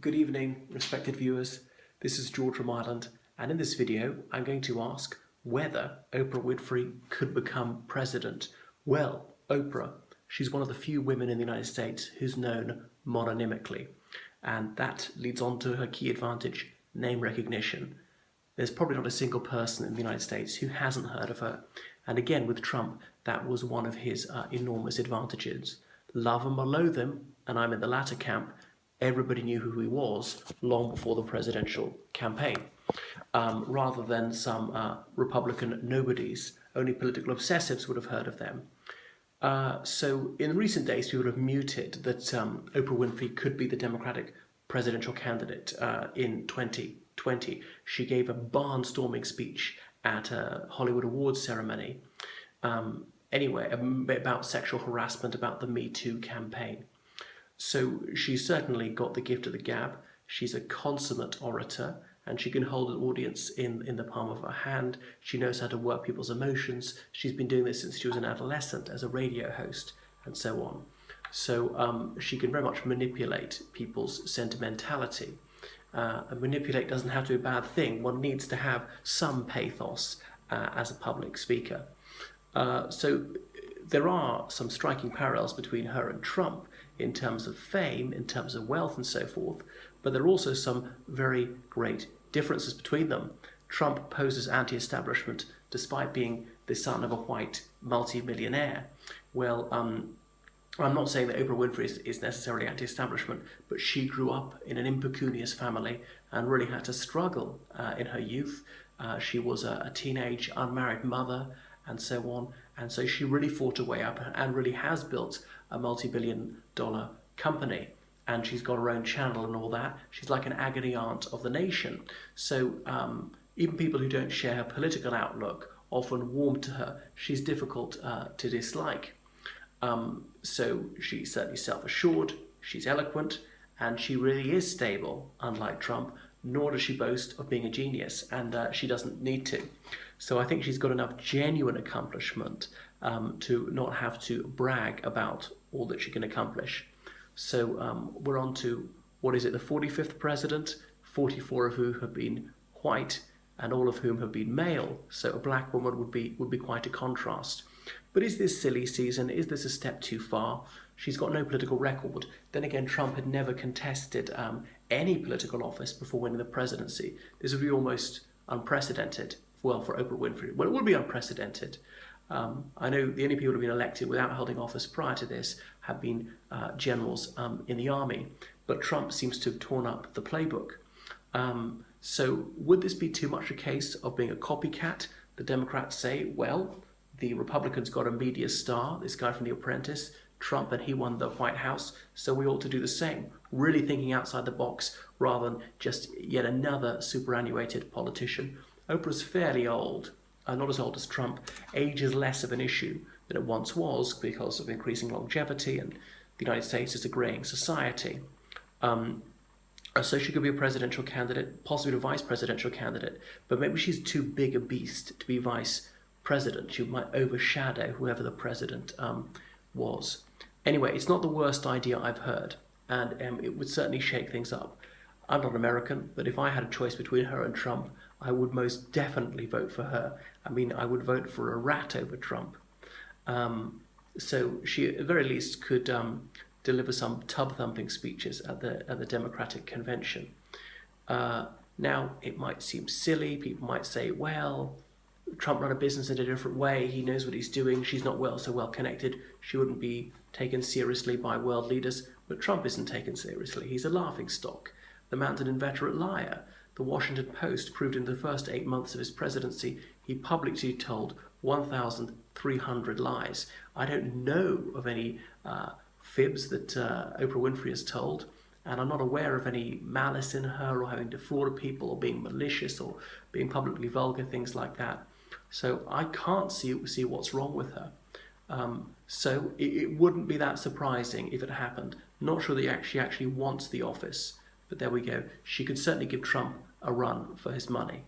Good evening, respected viewers. This is George from Ireland, and in this video I'm going to ask whether Oprah Winfrey could become president. Well, Oprah, she's one of the few women in the United States who's known mononymically, and that leads on to her key advantage, name recognition. There's probably not a single person in the United States who hasn't heard of her, and again with Trump, that was one of his enormous advantages. Love him or loathe him, and I'm in the latter camp, everybody knew who he was long before the presidential campaign, rather than some Republican nobodies. Only political obsessives would have heard of them. So in recent days, people have muted that Oprah Winfrey could be the Democratic presidential candidate in 2020. She gave a barnstorming speech at a Hollywood Awards ceremony, anyway, about sexual harassment, about the Me Too campaign. So she's certainly got the gift of the gab. She's a consummate orator, and she can hold an audience in the palm of her hand. She knows how to work people's emotions. She's been doing this since she was an adolescent as a radio host and so on. So she can very much manipulate people's sentimentality. And manipulate doesn't have to be a bad thing. One needs to have some pathos as a public speaker. So there are some striking parallels between her and Trump in terms of fame, in terms of wealth and so forth, but there are also some very great differences between them. Trump poses anti-establishment despite being the son of a white multi-millionaire. Well, I'm not saying that Oprah Winfrey is necessarily anti-establishment, but she grew up in an impecunious family and really had to struggle in her youth. She was a teenage unmarried mother and so on, and so she really fought her way up and really has built a multi-billion-dollar company, and she's got her own channel and all that. She's like an agony aunt of the nation. So even people who don't share her political outlook often warm to her. She's difficult to dislike. So she's certainly self-assured, she's eloquent, and she really is stable, unlike Trump, nor does she boast of being a genius, and she doesn't need to. So I think she's got enough genuine accomplishment to not have to brag about all that she can accomplish. So we're on to, what is it, the 45th president, 44 of whom have been white and all of whom have been male. So a black woman would be quite a contrast. But is this silly season? Is this a step too far? She's got no political record. Then again, Trump had never contested any political office before winning the presidency. This would be almost unprecedented. Well, for Oprah Winfrey. Well, it would be unprecedented. I know the only people who have been elected without holding office prior to this have been generals in the army, but Trump seems to have torn up the playbook. So would this be too much a case of being a copycat? The Democrats say, well, the Republicans got a media star, this guy from The Apprentice, Trump, and he won the White House, so we ought to do the same, really thinking outside the box rather than just yet another superannuated politician. Oprah's fairly old, not as old as Trump. Age is less of an issue than it once was because of increasing longevity, and the United States is a greying society. So she could be a presidential candidate, possibly a vice presidential candidate, but maybe she's too big a beast to be vice president. She might overshadow whoever the president was. Anyway, it's not the worst idea I've heard, and it would certainly shake things up. I'm not American, but if I had a choice between her and Trump, I would most definitely vote for her. I mean, I would vote for a rat over Trump. So she, at the very least, could deliver some tub-thumping speeches at the Democratic convention. Now, it might seem silly. People might say, well, Trump ran a business in a different way. He knows what he's doing. She's not so well connected. She wouldn't be taken seriously by world leaders. But Trump isn't taken seriously. He's a laughingstock. The man's an inveterate liar. The Washington Post proved in the first 8 months of his presidency, he publicly told 1,300 lies. I don't know of any fibs that Oprah Winfrey has told, and I'm not aware of any malice in her or having defrauded people or being malicious or being publicly vulgar, things like that. So I can't see what's wrong with her. So it wouldn't be that surprising if it happened. Not sure that she actually wants the office. But there we go. She could certainly give Trump a run for his money.